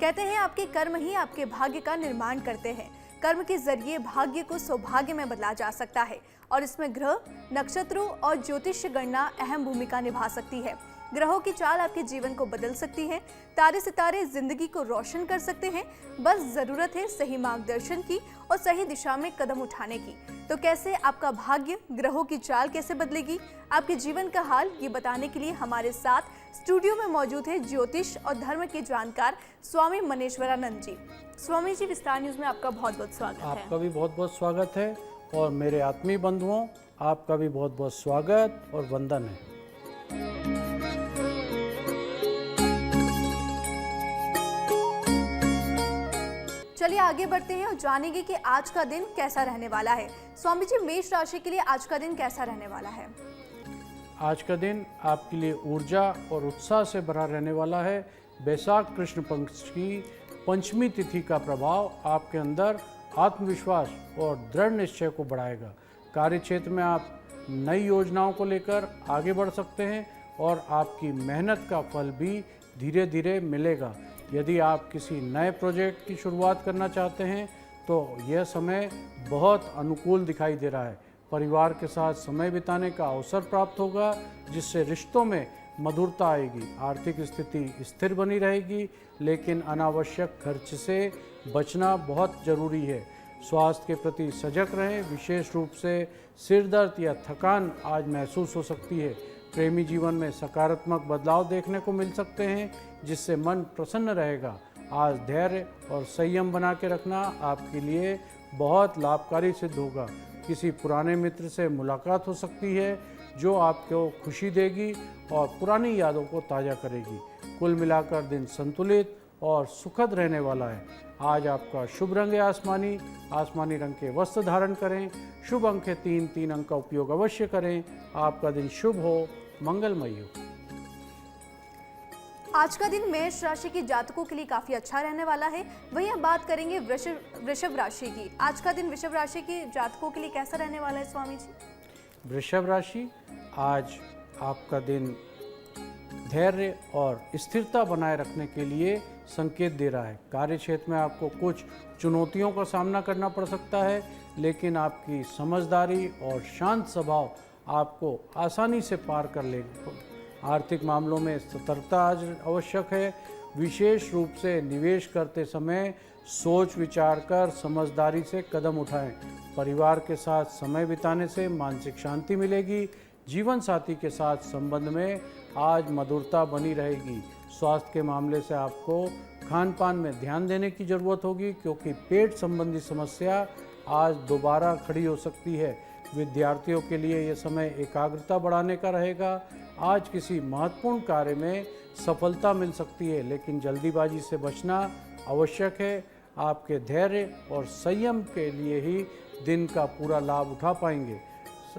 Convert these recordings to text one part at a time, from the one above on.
कहते हैं आपके कर्म ही आपके भाग्य का निर्माण करते हैं। कर्म के जरिए भाग्य को सौभाग्य में बदला जा सकता है और इसमें ग्रह, नक्षत्रों और ज्योतिष गणना अहम भूमिका निभा सकती है। ग्रहों की चाल आपके जीवन को बदल सकती है। तारे सितारे जिंदगी को रोशन कर सकते हैं। बस जरूरत है सही मार्गदर्शन की और सही दिशा में कदम उठाने की। तो कैसे आपका भाग्य, ग्रहों की चाल कैसे बदलेगी, आपके जीवन का हाल, ये बताने के लिए हमारे साथ स्टूडियो में मौजूद है ज्योतिष और धर्म के जानकार स्वामी मनेश्वरानंद जी। स्वामी जी, विस्तार न्यूज में आपका बहुत बहुत स्वागत है। आपका भी बहुत बहुत स्वागत है और मेरे आत्मीय बंधुओं, आपका भी बहुत बहुत स्वागत और वंदन है। चलिए आगे बढ़ते हैं और जानेंगे कि आज का दिन कैसा रहने वाला है। स्वामी जी, मेष राशि के लिए आज का दिन कैसा रहने वाला है? आज का दिन आपके लिए ऊर्जा और उत्साह से भरा रहने वाला है। बैसाख कृष्ण पक्ष की पंचमी तिथि का प्रभाव आपके अंदर आत्मविश्वास और दृढ़ निश्चय को बढ़ाएगा। कार्य क्षेत्र में आप नई योजनाओं को लेकर आगे बढ़ सकते हैं और आपकी मेहनत का फल भी धीरे धीरे मिलेगा। यदि आप किसी नए प्रोजेक्ट की शुरुआत करना चाहते हैं तो यह समय बहुत अनुकूल दिखाई दे रहा है। परिवार के साथ समय बिताने का अवसर प्राप्त होगा, जिससे रिश्तों में मधुरता आएगी। आर्थिक स्थिति स्थिर बनी रहेगी, लेकिन अनावश्यक खर्च से बचना बहुत ज़रूरी है। स्वास्थ्य के प्रति सजग रहें। विशेष रूप से सिर दर्द या थकान आज महसूस हो सकती है। प्रेमी जीवन में सकारात्मक बदलाव देखने को मिल सकते हैं, जिससे मन प्रसन्न रहेगा। आज धैर्य और संयम बना के रखना आपके लिए बहुत लाभकारी सिद्ध होगा। किसी पुराने मित्र से मुलाकात हो सकती है जो आपको खुशी देगी और पुरानी यादों को ताज़ा करेगी। कुल मिलाकर दिन संतुलित और सुखद रहने वाला है। आज आपका शुभ रंग है आसमानी। आसमानी रंग के वस्त्र धारण करें। शुभ अंक है 3। 3 अंक का उपयोग अवश्य करें। आपका दिन शुभ हो, मंगलमय हो। आज का दिन मेष राशि के जातकों के लिए काफी अच्छा रहने वाला है। वहीं अब बात करेंगे वृषभ राशि की। आज का दिन वृषभ राशि के जातकों के लिए कैसा रहने वाला है स्वामी जी? वृषभ राशि, आज आपका दिन धैर्य और स्थिरता बनाए रखने के लिए संकेत दे रहा है। कार्य क्षेत्र में आपको कुछ चुनौतियों का सामना करना पड़ सकता है, लेकिन आपकी समझदारी और शांत स्वभाव आपको आसानी से पार कर लेगा। आर्थिक मामलों में सतर्कता आज आवश्यक है। विशेष रूप से निवेश करते समय सोच विचार कर समझदारी से कदम उठाएं। परिवार के साथ समय बिताने से मानसिक शांति मिलेगी। जीवन साथी के साथ संबंध में आज मधुरता बनी रहेगी। स्वास्थ्य के मामले से आपको खान पान में ध्यान देने की ज़रूरत होगी, क्योंकि पेट संबंधी समस्या आज दोबारा खड़ी हो सकती है। विद्यार्थियों के लिए यह समय एकाग्रता बढ़ाने का रहेगा। आज किसी महत्वपूर्ण कार्य में सफलता मिल सकती है, लेकिन जल्दीबाजी से बचना आवश्यक है। आपके धैर्य और संयम के लिए ही दिन का पूरा लाभ उठा पाएंगे।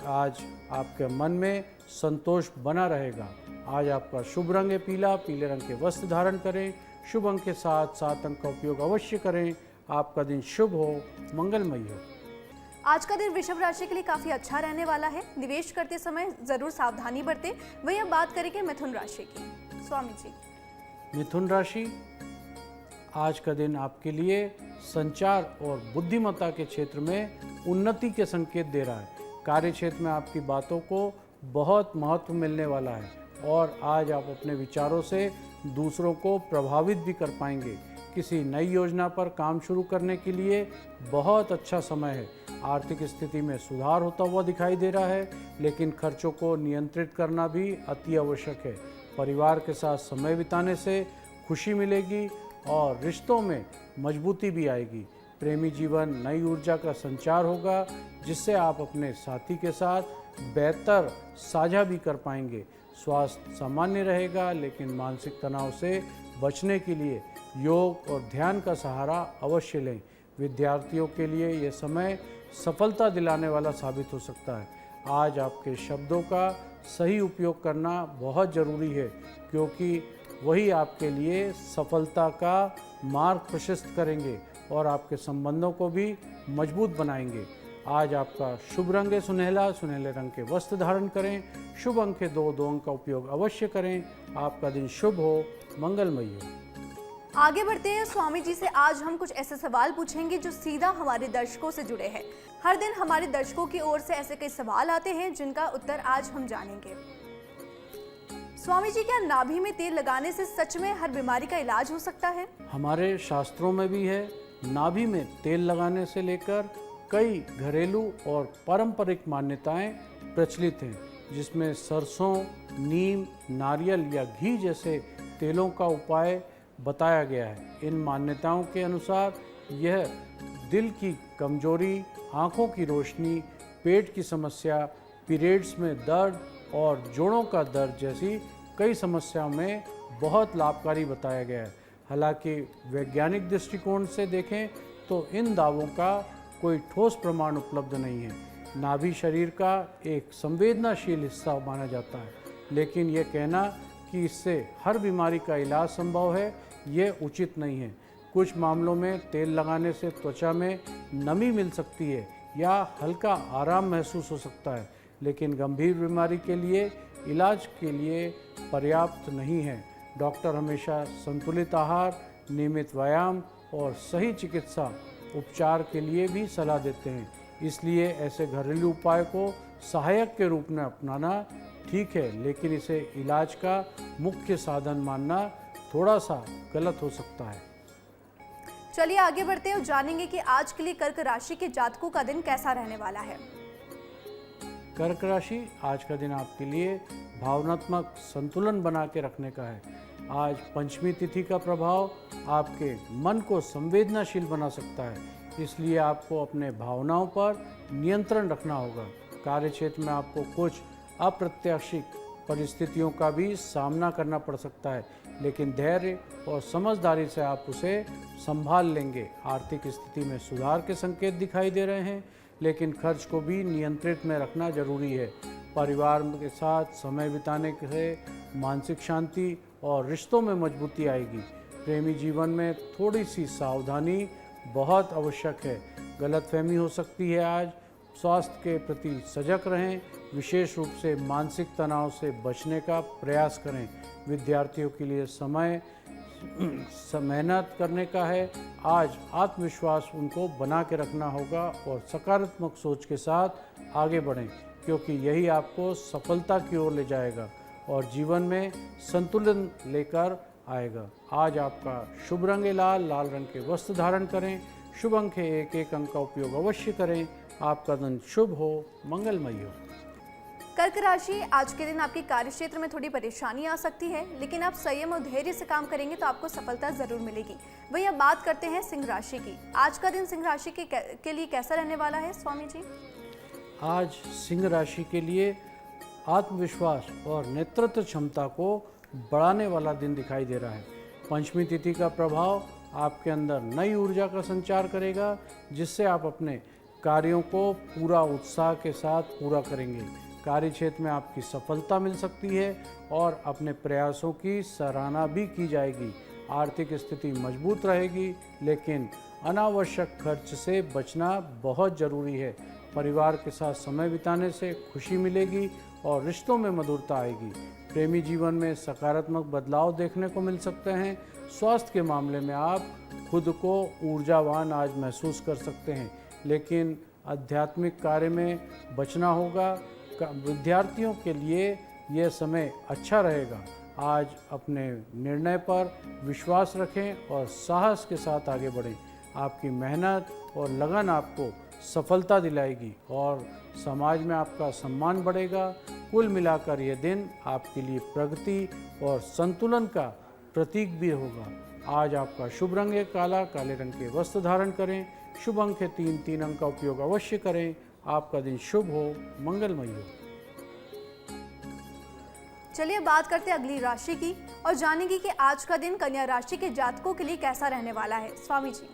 आज आपके मन में संतोष बना रहेगा। आज आपका शुभ रंग है पीला। पीले रंग के वस्त्र धारण करें। शुभ अंक के साथ 7 अंक का उपयोग अवश्य करें। आपका दिन शुभ हो, मंगलमय हो। आज का दिन वृषभ राशि के लिए काफी अच्छा रहने वाला है। निवेश करते समय जरूर सावधानी बरतें। वहीं अब बात करेंगे मिथुन राशि की। स्वामी जी। मिथुन राशि, आज का दिन आपके लिए संचार और बुद्धिमत्ता के क्षेत्र में उन्नति के संकेत दे रहा है। कार्य क्षेत्र में आपकी बातों को बहुत महत्व मिलने वाला है और आज आप अपने विचारों से दूसरों को प्रभावित भी कर पाएंगे। किसी नई योजना पर काम शुरू करने के लिए बहुत अच्छा समय है। आर्थिक स्थिति में सुधार होता हुआ दिखाई दे रहा है, लेकिन खर्चों को नियंत्रित करना भी अति आवश्यक है। परिवार के साथ समय बिताने से खुशी मिलेगी और रिश्तों में मजबूती भी आएगी। प्रेमी जीवन नई ऊर्जा का संचार होगा, जिससे आप अपने साथी के साथ बेहतर साझा भी कर पाएंगे। स्वास्थ्य सामान्य रहेगा, लेकिन मानसिक तनाव से बचने के लिए योग और ध्यान का सहारा अवश्य लें। विद्यार्थियों के लिए यह समय सफलता दिलाने वाला साबित हो सकता है। आज आपके शब्दों का सही उपयोग करना बहुत ज़रूरी है, क्योंकि वही आपके लिए सफलता का मार्ग प्रशस्त करेंगे और आपके संबंधों को भी मजबूत बनाएंगे। आज आपका शुभ रंग है सुनहला। सुनहले रंग के वस्त्र धारण करें। शुभ अंक है 2। 2 अंक का उपयोग अवश्य करें। आपका दिन शुभ हो, मंगलमय हो। आगे बढ़ते हैं स्वामी जी से। आज हम कुछ ऐसे सवाल पूछेंगे जो सीधा हमारे दर्शकों से जुड़े हैं। हर दिन हमारे दर्शकों की ओर से ऐसे कई सवाल आते हैं जिनका उत्तर आज हम जानेंगे। स्वामी जी, क्या नाभि में तेल लगाने से सच में हर बीमारी का इलाज हो सकता है? हमारे शास्त्रों में भी है, नाभि में तेल लगाने से लेकर कई घरेलू और पारंपरिक मान्यताएं प्रचलित हैं, जिसमें सरसों, नीम, नारियल या घी जैसे तेलों का उपाय बताया गया है। इन मान्यताओं के अनुसार यह दिल की कमजोरी, आँखों की रोशनी, पेट की समस्या, पीरियड्स में दर्द और जोड़ों का दर्द जैसी कई समस्याओं में बहुत लाभकारी बताया गया है। हालांकि वैज्ञानिक दृष्टिकोण से देखें तो इन दावों का कोई ठोस प्रमाण उपलब्ध नहीं है। नाभि शरीर का एक संवेदनशील हिस्सा माना जाता है, लेकिन यह कहना कि इससे हर बीमारी का इलाज संभव है, ये उचित नहीं है। कुछ मामलों में तेल लगाने से त्वचा में नमी मिल सकती है या हल्का आराम महसूस हो सकता है, लेकिन गंभीर बीमारी के लिए इलाज के लिए पर्याप्त नहीं है। डॉक्टर हमेशा संतुलित आहार, नियमित व्यायाम और सही चिकित्सा उपचार के लिए भी सलाह देते हैं। इसलिए ऐसे घरेलू उपाय को सहायक के रूप में अपनाना ठीक है, लेकिन इसे इलाज का मुख्य साधन मानना थोड़ा सा गलत हो सकता है। चलिए आगे बढ़ते हैं और जानेंगे कि आज के लिए कर्क राशि के जातकों का दिन कैसा रहने वाला है। कर्क राशि, आज का दिन आपके लिए भावनात्मक संतुलन बना के रखने का है। आज पंचमी तिथि का प्रभाव आपके मन को संवेदनशील बना सकता है, इसलिए आपको अपने भावनाओं पर नियंत्रण रखना होगा। कार्यक्षेत्र में आपको कुछ अप्रत्याशित परिस्थितियों का भी सामना करना पड़ सकता है, लेकिन धैर्य और समझदारी से आप उसे संभाल लेंगे। आर्थिक स्थिति में सुधार के संकेत दिखाई दे रहे हैं, लेकिन खर्च को भी नियंत्रित में रखना जरूरी है। परिवार के साथ समय बिताने से मानसिक शांति और रिश्तों में मजबूती आएगी। प्रेमी जीवन में थोड़ी सी सावधानी बहुत आवश्यक है। गलतफहमी हो सकती है। आज स्वास्थ्य के प्रति सजग रहें, विशेष रूप से मानसिक तनाव से बचने का प्रयास करें। विद्यार्थियों के लिए समय मेहनत करने का है। आज आत्मविश्वास उनको बना के रखना होगा और सकारात्मक सोच के साथ आगे बढ़ें, क्योंकि यही आपको सफलता की ओर ले जाएगा और जीवन में संतुलन लेकर आएगा। आज आपका शुभ रंग है लाल। लाल रंग के वस्त्र धारण करें। शुभ अंक है 1 अंक का उपयोग अवश्य करें। आपका दिन शुभ हो, मंगलमय हो। कर्क राशि, आज के दिन आपके कार्यक्षेत्र में थोड़ी परेशानी आ सकती है, लेकिन आप संयम और धैर्य से काम करेंगे तो आपको सफलता जरूर मिलेगी। वहीं अब बात करते हैं सिंह राशि की। आज का दिन सिंह राशि के लिए कैसा रहने वाला है स्वामी जी? आज सिंह राशि के लिए आत्मविश्वास और नेतृत्व क्षमता को बढ़ाने वाला दिन दिखाई दे रहा है। पंचमी तिथि का प्रभाव आपके अंदर नई ऊर्जा का संचार करेगा, जिससे आप अपने कार्यों को पूरा उत्साह के साथ पूरा करेंगे। कार्यक्षेत्र में आपकी सफलता मिल सकती है और अपने प्रयासों की सराहना भी की जाएगी। आर्थिक स्थिति मजबूत रहेगी, लेकिन अनावश्यक खर्च से बचना बहुत ज़रूरी है। परिवार के साथ समय बिताने से खुशी मिलेगी और रिश्तों में मधुरता आएगी। प्रेमी जीवन में सकारात्मक बदलाव देखने को मिल सकते हैं। स्वास्थ्य के मामले में आप खुद को ऊर्जावान आज महसूस कर सकते हैं, लेकिन आध्यात्मिक कार्य में बचना होगा। विद्यार्थियों के लिए यह समय अच्छा रहेगा। आज अपने निर्णय पर विश्वास रखें और साहस के साथ आगे बढ़ें। आपकी मेहनत और लगन आपको सफलता दिलाएगी और समाज में आपका सम्मान बढ़ेगा। कुल मिलाकर यह दिन आपके लिए प्रगति और संतुलन का प्रतीक भी होगा। आज आपका शुभ रंग है काला। काले रंग के वस्त्र धारण करें। शुभ अंक है 3 अंक का उपयोग अवश्य करें। आपका दिन शुभ हो, मंगलमय हो। चलिए बात करते हैं अगली राशि की और जानेंगे कि आज का दिन कन्या राशि के जातकों के लिए कैसा रहने वाला है। स्वामी जी।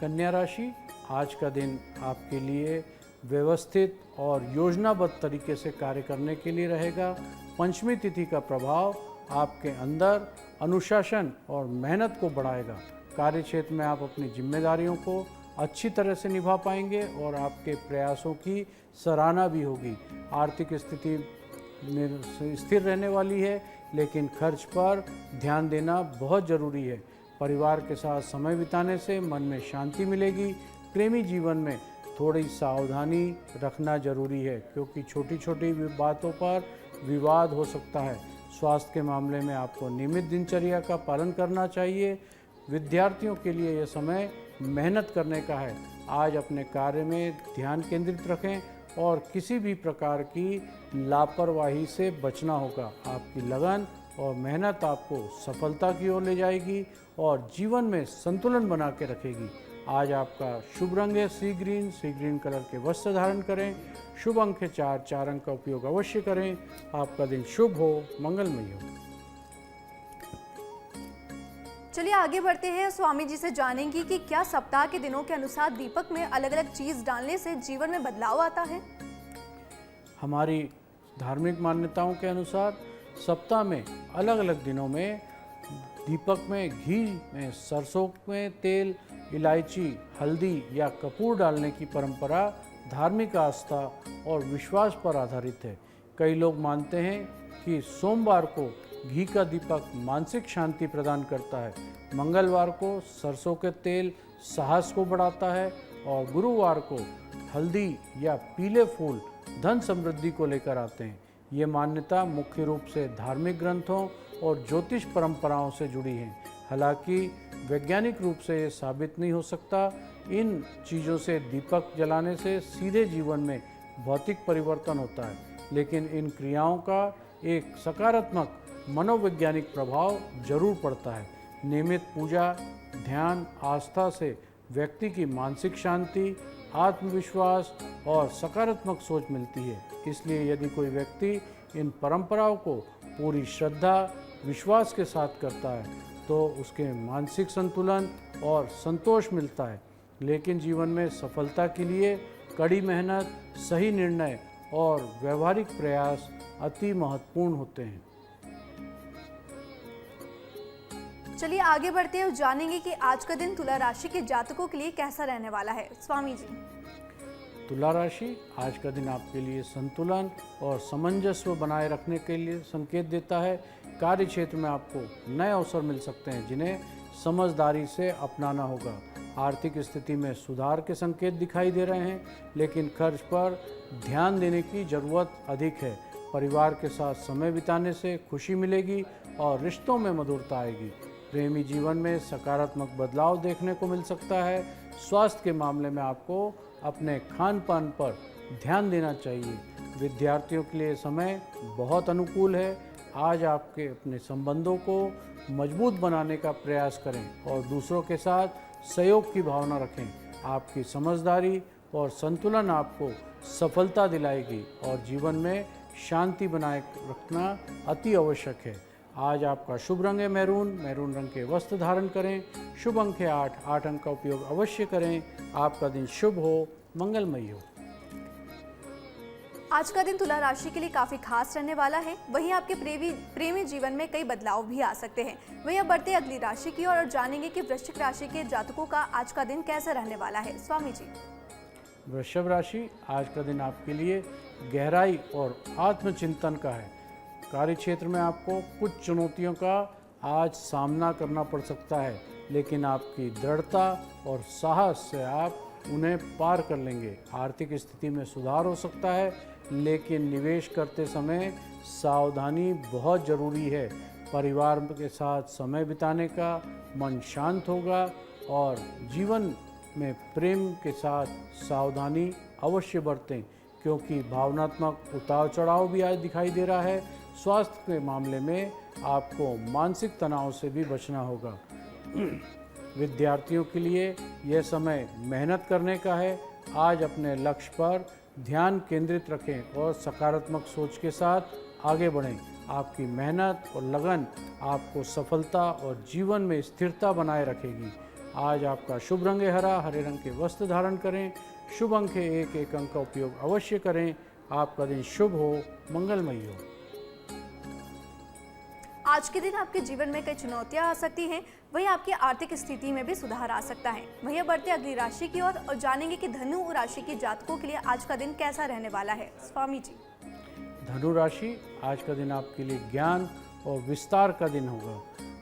कन्या राशि, आज का दिन आपके लिए व्यवस्थित और योजनाबद्ध तरीके से कार्य करने के लिए रहेगा। पंचमी तिथि का प्रभाव आपके अंदर अनुशासन और मेहनत को बढ़ाएगा। कार्यक्षेत्र में आप अपनी जिम्मेदारियों को अच्छी तरह से निभा पाएंगे और आपके प्रयासों की सराहना भी होगी। आर्थिक स्थिति स्थिर रहने वाली है, लेकिन खर्च पर ध्यान देना बहुत ज़रूरी है। परिवार के साथ समय बिताने से मन में शांति मिलेगी। प्रेमी जीवन में थोड़ी सावधानी रखना जरूरी है, क्योंकि छोटी छोटी बातों पर विवाद हो सकता है। स्वास्थ्य के मामले में आपको नियमित दिनचर्या का पालन करना चाहिए। विद्यार्थियों के लिए यह समय मेहनत करने का है। आज अपने कार्य में ध्यान केंद्रित रखें और किसी भी प्रकार की लापरवाही से बचना होगा। आपकी लगन और मेहनत आपको सफलता की ओर ले जाएगी और जीवन में संतुलन बना के रखेगी। आज आपका शुभ रंग है सी ग्रीन कलर के वस्त्र धारण करें। शुभ अंक है 4 अंक का उपयोग अवश्य करें। आपका दिन शुभ हो, मंगलमय हो। चलिए आगे बढ़ते हैं। स्वामी जी से जानेंगे कि क्या सप्ताह के दिनों के अनुसार दीपक में अलग अलग चीज डालने से जीवन में बदलाव आता है। हमारी धार्मिक मान्यताओं के अनुसार सप्ताह में अलग अलग दिनों में दीपक में घी में सरसों में तेल, इलायची, हल्दी या कपूर डालने की परंपरा धार्मिक आस्था और विश्वास पर आधारित है। कई लोग मानते हैं कि सोमवार को घी का दीपक मानसिक शांति प्रदान करता है, मंगलवार को सरसों के तेल साहस को बढ़ाता है और गुरुवार को हल्दी या पीले फूल धन समृद्धि को लेकर आते हैं। ये मान्यता मुख्य रूप से धार्मिक ग्रंथों और ज्योतिष परंपराओं से जुड़ी है। हालांकि वैज्ञानिक रूप से ये साबित नहीं हो सकता। इन चीज़ों से दीपक जलाने से सीधे जीवन में भौतिक परिवर्तन होता है, लेकिन इन क्रियाओं का एक सकारात्मक मनोवैज्ञानिक प्रभाव जरूर पड़ता है। नियमित पूजा, ध्यान, आस्था से व्यक्ति की मानसिक शांति, आत्मविश्वास और सकारात्मक सोच मिलती है। इसलिए यदि कोई व्यक्ति इन परंपराओं को पूरी श्रद्धा, विश्वास के साथ करता है तो उसके मानसिक संतुलन और संतोष मिलता है। लेकिन जीवन में सफलता के लिए कड़ी मेहनत, सही निर्णय और व्यवहारिक प्रयास अति महत्वपूर्ण होते हैं। चलिए आगे बढ़ते हैं और जानेंगे कि आज का दिन तुला राशि के जातकों के लिए कैसा रहने वाला है। स्वामी जी। तुला राशि आज का दिन आपके लिए संतुलन और सामंजस्य बनाए रखने के लिए संकेत देता है। कार्य क्षेत्र में आपको नए अवसर मिल सकते हैं, जिन्हें समझदारी से अपनाना होगा। आर्थिक स्थिति में सुधार के संकेत दिखाई दे रहे हैं, लेकिन खर्च पर ध्यान देने की ज़रूरत अधिक है। परिवार के साथ समय बिताने से खुशी मिलेगी और रिश्तों में मधुरता आएगी। प्रेमी जीवन में सकारात्मक बदलाव देखने को मिल सकता है। स्वास्थ्य के मामले में आपको अपने खान पान पर ध्यान देना चाहिए। विद्यार्थियों के लिए समय बहुत अनुकूल है। आज आपके अपने संबंधों को मजबूत बनाने का प्रयास करें और दूसरों के साथ सहयोग की भावना रखें। आपकी समझदारी और संतुलन आपको सफलता दिलाएगी और जीवन में शांति बनाए रखना अति आवश्यक है। आज आपका शुभ रंग है मैरून रंग के वस्त्र धारण करें। शुभ अंक है 8 अंक का उपयोग अवश्य करें। आपका दिन शुभ हो, मंगलमय हो। आज का दिन तुला राशि के लिए काफी खास रहने वाला है। वहीं आपके प्रेमी जीवन में कई बदलाव भी आ सकते हैं। वहीं अब बढ़ते अगली राशि की ओर और जानेंगे कि वृश्चिक राशि के जातकों का आज का दिन कैसा रहने वाला है। स्वामी जी। वृषभ राशि आज का दिन आपके लिए गहराई और आत्मचिंतन का है। कार्य क्षेत्र में आपको कुछ चुनौतियों का आज सामना करना पड़ सकता है, लेकिन आपकी दृढ़ता और साहस से आप उन्हें पार कर लेंगे। आर्थिक स्थिति में सुधार हो सकता है, लेकिन निवेश करते समय सावधानी बहुत ज़रूरी है। परिवार के साथ समय बिताने का मन शांत होगा और जीवन में प्रेम के साथ सावधानी अवश्य बरतें, क्योंकि भावनात्मक उतार चढ़ाव भी आज दिखाई दे रहा है। स्वास्थ्य के मामले में आपको मानसिक तनाव से भी बचना होगा। विद्यार्थियों के लिए यह समय मेहनत करने का है। आज अपने लक्ष्य पर ध्यान केंद्रित रखें और सकारात्मक सोच के साथ आगे बढ़ें। आपकी मेहनत और लगन आपको सफलता और जीवन में स्थिरता बनाए रखेगी। आज आपका शुभ रंग है हरे रंग के वस्त्र धारण करें। शुभ अंक है 1 अंक का उपयोग अवश्य करें। आपका दिन शुभ हो, मंगलमय हो। आज के दिन आपके जीवन में कई चुनौतियां आ सकती हैं, वहीं आपकी आर्थिक स्थिति में भी सुधार आ सकता है। वहीं बढ़ते अगली राशि की ओर और जानेंगे कि धनु राशि के जातकों के लिए आज का दिन कैसा रहने वाला है। स्वामी जी। धनु राशि आज का दिन आपके लिए ज्ञान और विस्तार का दिन होगा।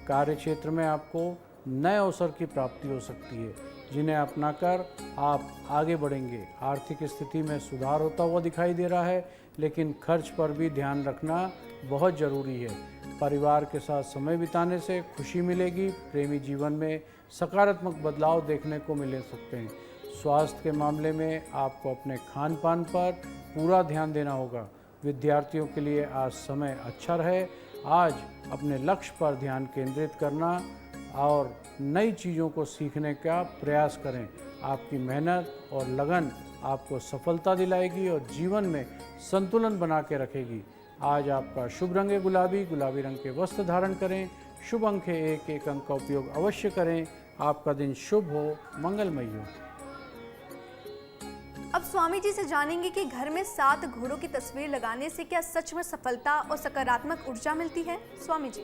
कार्य क्षेत्र में आपको नए अवसर की प्राप्ति हो सकती है, जिन्हें अपनाकर आप आगे बढ़ेंगे। आर्थिक स्थिति में सुधार होता हुआ दिखाई दे रहा है, लेकिन खर्च पर भी ध्यान रखना बहुत ज़रूरी है। परिवार के साथ समय बिताने से खुशी मिलेगी। प्रेमी जीवन में सकारात्मक बदलाव देखने को मिल सकते हैं। स्वास्थ्य के मामले में आपको अपने खान पान पर पूरा ध्यान देना होगा। विद्यार्थियों के लिए आज समय अच्छा रहे। आज अपने लक्ष्य पर ध्यान केंद्रित करना और नई चीज़ों को सीखने का प्रयास करें। आपकी मेहनत और लगन आपको सफलता दिलाएगी और जीवन में संतुलन बना के रखेगी। आज आपका शुभ रंग है गुलाबी। गुलाबी रंग के वस्त्र धारण करें। शुभ अंक है 1। 1 अंक का उपयोग अवश्य करें। आपका दिन शुभ हो, मंगलमय हो। अब स्वामी जी से जानेंगे कि घर में 7 घोड़ों की तस्वीर लगाने से क्या सच में सफलता और सकारात्मक ऊर्जा मिलती है? स्वामी जी,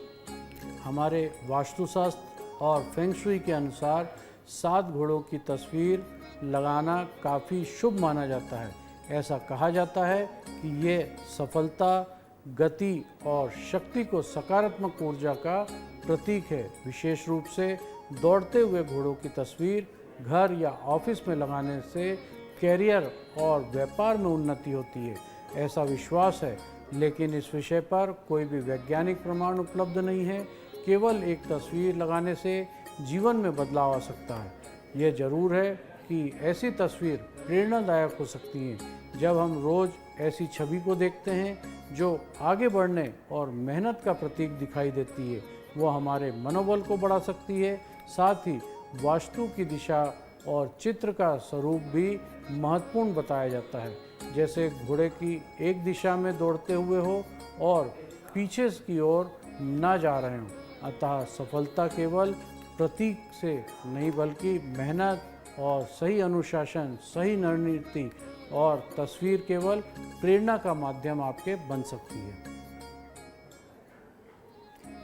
हमारे वास्तुशास्त्र और फेंग शुई के अनुसार 7 घोड़ों की तस्वीर लगाना काफ़ी शुभ माना जाता है। ऐसा कहा जाता है कि ये सफलता, गति और शक्ति को सकारात्मक ऊर्जा का प्रतीक है। विशेष रूप से दौड़ते हुए घोड़ों की तस्वीर घर या ऑफिस में लगाने से कैरियर और व्यापार में उन्नति होती है, ऐसा विश्वास है। लेकिन इस विषय पर कोई भी वैज्ञानिक प्रमाण उपलब्ध नहीं है। केवल एक तस्वीर लगाने से जीवन में बदलाव आ सकता है। यह जरूर है कि ऐसी तस्वीर प्रेरणादायक हो सकती हैं। जब हम रोज़ ऐसी छवि को देखते हैं जो आगे बढ़ने और मेहनत का प्रतीक दिखाई देती है, वो हमारे मनोबल को बढ़ा सकती है। साथ ही वास्तु की दिशा और चित्र का स्वरूप भी महत्वपूर्ण बताया जाता है, जैसे घोड़े की एक दिशा में दौड़ते हुए हो और पीछे की ओर ना जा रहे हों। अतः सफलता केवल प्रतीक से नहीं बल्कि मेहनत और सही अनुशासन, सही रणनीति और तस्वीर केवल प्रेरणा का माध्यम आपके बन सकती है।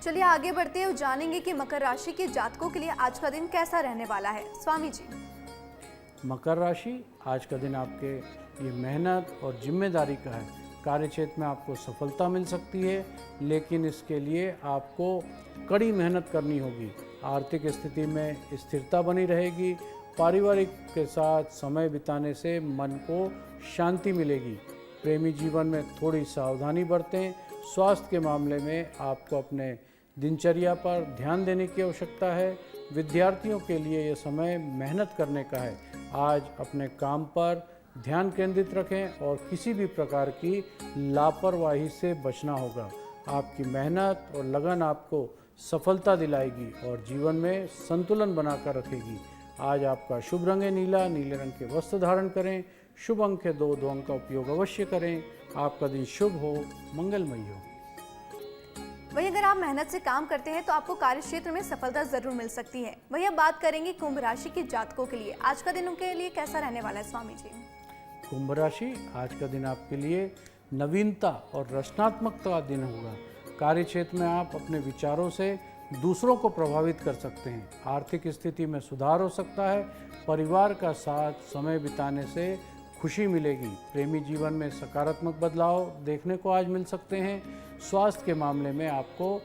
चलिए आगे बढ़ते हैं और जानेंगे कि मकर राशि के जातकों के लिए आज का दिन कैसा रहने वाला है। स्वामी जी, मकर राशि, आज का दिन आपके ये मेहनत और जिम्मेदारी का है। कार्यक्षेत्र में आपको सफलता मिल सकती है, लेकिन इसके लिए आपको कड़ी मेहनत करनी होगी। आर्थिक स्थिति में स्थिरता बनी रहेगी। पारिवारिक के साथ समय बिताने से मन को शांति मिलेगी। प्रेमी जीवन में थोड़ी सावधानी बरतें। स्वास्थ्य के मामले में आपको अपने दिनचर्या पर ध्यान देने की आवश्यकता है। विद्यार्थियों के लिए यह समय मेहनत करने का है। आज अपने काम पर ध्यान केंद्रित रखें और किसी भी प्रकार की लापरवाही से बचना होगा। आपकी मेहनत और लगन आपको सफलता दिलाएगी और जीवन में संतुलन बनाकर रखेगी। आज आपका शुभ रंग है नीला। नीले रंग के वस्त्र धारण करें। शुभ अंक है 2। 2 अंक का उपयोग अवश्य करें। आपका दिन शुभ हो, मंगलमय हो। वहीं अगर आप मेहनत से काम करते हैं तो आपको कार्य क्षेत्र में सफलता जरूर मिल सकती है। वहीं अब बात करेंगे कुंभ राशि के जातकों के लिए आज का दिन उनके लिए कैसा रहने वाला है? स्वामी जी, कुंभ राशि, आज का दिन आपके लिए नवीनता और रचनात्मकता का दिन होगा। कार्य क्षेत्र में आप अपने विचारों से दूसरों को प्रभावित कर सकते हैं। आर्थिक स्थिति में सुधार हो सकता है। परिवार का साथ समय बिताने से खुशी मिलेगी। प्रेमी जीवन में सकारात्मक बदलाव देखने को आज मिल सकते हैं। स्वास्थ्य के मामले में आपको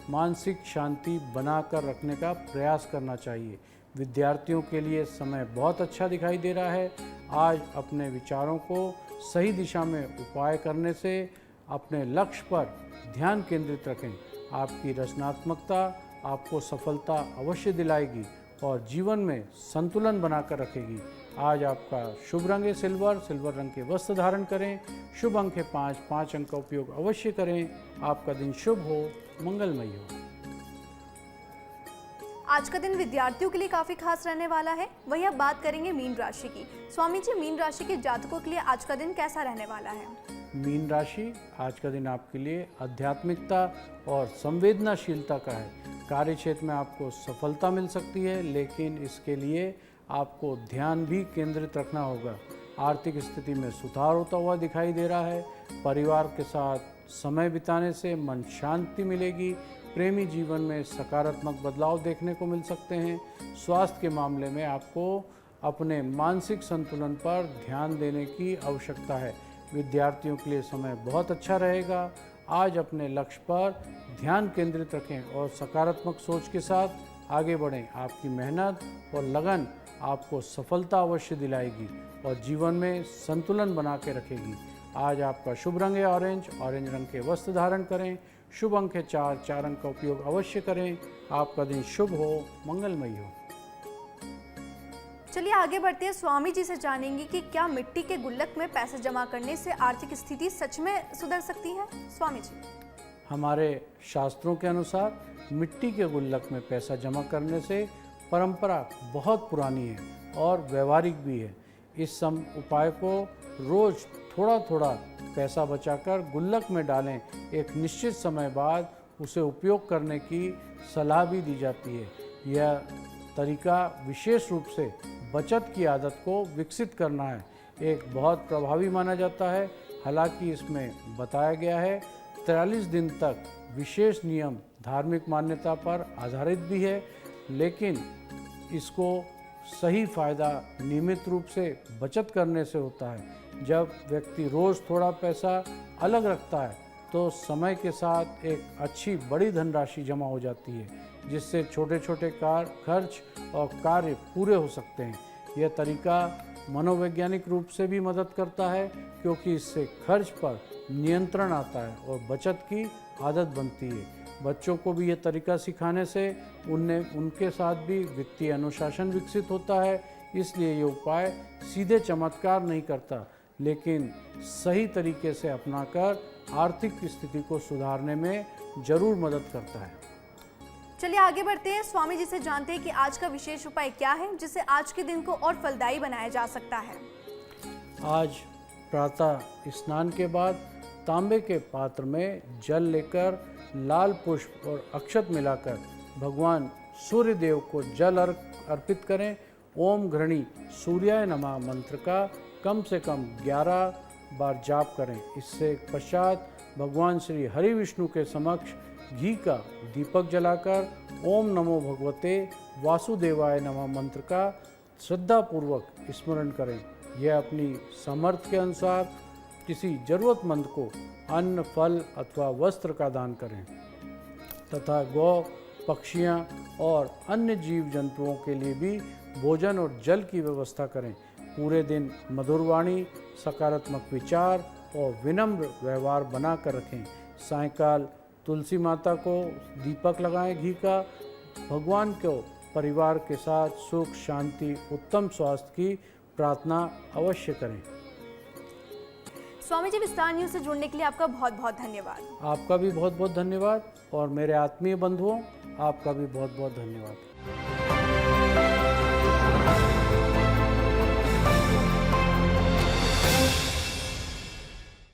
मानसिक शांति बनाकर रखने का प्रयास करना चाहिए। विद्यार्थियों के लिए समय बहुत अच्छा दिखाई दे रहा है। आज अपने विचारों को सही दिशा में उपाय करने से अपने लक्ष्य पर ध्यान केंद्रित रखें। आपकी रचनात्मकता आपको सफलता अवश्य दिलाएगी और जीवन में संतुलन बनाकर रखेगी। आज आपका शुभ रंग है सिल्वर। सिल्वर रंग के वस्त्र धारण करें। शुभ अंक है 5। 5 अंक का उपयोग अवश्य करें। आपका दिन शुभ हो, मंगलमय हो। आज का दिन विद्यार्थियों के लिए काफी खास रहने वाला है। वहीं अब बात करेंगे मीन राशि की। स्वामी जी, मीन राशि के जातकों के लिए आज का दिन कैसा रहने वाला है? मीन राशि, आज का दिन आपके लिए आध्यात्मिकता और संवेदनाशीलता का है। कार्य क्षेत्र में आपको सफलता मिल सकती है, लेकिन इसके लिए आपको ध्यान भी केंद्रित रखना होगा। आर्थिक स्थिति में सुधार होता हुआ दिखाई दे रहा है। परिवार के साथ समय बिताने से मन शांति मिलेगी। प्रेमी जीवन में सकारात्मक बदलाव देखने को मिल सकते हैं। स्वास्थ्य के मामले में आपको अपने मानसिक संतुलन पर ध्यान देने की आवश्यकता है। विद्यार्थियों के लिए समय बहुत अच्छा रहेगा। आज अपने लक्ष्य पर ध्यान केंद्रित रखें और सकारात्मक सोच के साथ आगे बढ़ें। आपकी मेहनत और लगन आपको सफलता अवश्य दिलाएगी और जीवन में संतुलन बना के रखेगी। आज आपका शुभ रंग है ऑरेंज। ऑरेंज रंग के वस्त्र धारण करें। शुभ अंक है 4। 4 अंक का उपयोग अवश्य करें। आपका दिन शुभ हो, मंगलमय हो। चलिए आगे बढ़ते हैं। स्वामी जी से जानेंगे कि क्या मिट्टी के गुल्लक में पैसे जमा करने से आर्थिक स्थिति सच में सुधर सकती है। स्वामी जी, हमारे शास्त्रों के अनुसार मिट्टी के गुल्लक में पैसा जमा करने से परंपरा बहुत पुरानी है और व्यवहारिक भी है। इस उपाय को रोज थोड़ा थोड़ा पैसा बचाकर गुल्लक में डालें। एक निश्चित समय बाद उसे उपयोग करने की सलाह भी दी जाती है। यह तरीका विशेष रूप से बचत की आदत को विकसित करना है, एक बहुत प्रभावी माना जाता है। हालांकि इसमें बताया गया है 43 दिन तक विशेष नियम धार्मिक मान्यता पर आधारित भी है, लेकिन इसको सही फायदा नियमित रूप से बचत करने से होता है। जब व्यक्ति रोज थोड़ा पैसा अलग रखता है तो समय के साथ एक अच्छी बड़ी धनराशि जमा हो जाती है, जिससे छोटे छोटे खर्च और कार्य पूरे हो सकते हैं। यह तरीका मनोवैज्ञानिक रूप से भी मदद करता है, क्योंकि इससे खर्च पर नियंत्रण आता है और बचत की आदत बनती है। बच्चों को भी यह तरीका सिखाने से उनके साथ भी वित्तीय अनुशासन विकसित होता है। इसलिए ये उपाय सीधे चमत्कार नहीं करता, लेकिन सही तरीके से अपनाकर आर्थिक स्थिति को सुधारने में जरूर मदद करता है। चलिए आगे बढ़ते हैं। स्वामी जी से जानते हैं कि आज का विशेष उपाय क्या है, जिससे आज के दिन को और फलदायी बनाया जा सकता है। आज प्रातः स्नान के बाद तांबे के पात्र में जल लेकर लाल पुष्प और अक्षत मिलाकर भगवान सूर्य देव को जल अर्पित करें। ओम घृणी सूर्याय नमः मंत्र का कम से कम 11 बार जाप करें। इससे पश्चात भगवान श्री हरि विष्णु के समक्ष घी का दीपक जलाकर ओम नमो भगवते वासुदेवाय नमः मंत्र का श्रद्धापूर्वक स्मरण करें। यह अपनी सामर्थ्य के अनुसार किसी जरूरतमंद को अन्न, फल अथवा वस्त्र का दान करें तथा गौ, पक्षियाँ और अन्य जीव जंतुओं के लिए भी भोजन और जल की व्यवस्था करें। पूरे दिन मधुर वाणी, सकारात्मक विचार और विनम्र व्यवहार बनाकर रखें। सायंकाल तुलसी माता को दीपक लगाएं घी का। भगवान को परिवार के साथ सुख, शांति, उत्तम स्वास्थ्य की प्रार्थना अवश्य करें। स्वामी जी, विस्तार न्यूज से जुड़ने के लिए आपका बहुत बहुत धन्यवाद। आपका भी बहुत बहुत धन्यवाद और मेरे आत्मीय बंधुओं, आपका भी बहुत बहुत धन्यवाद।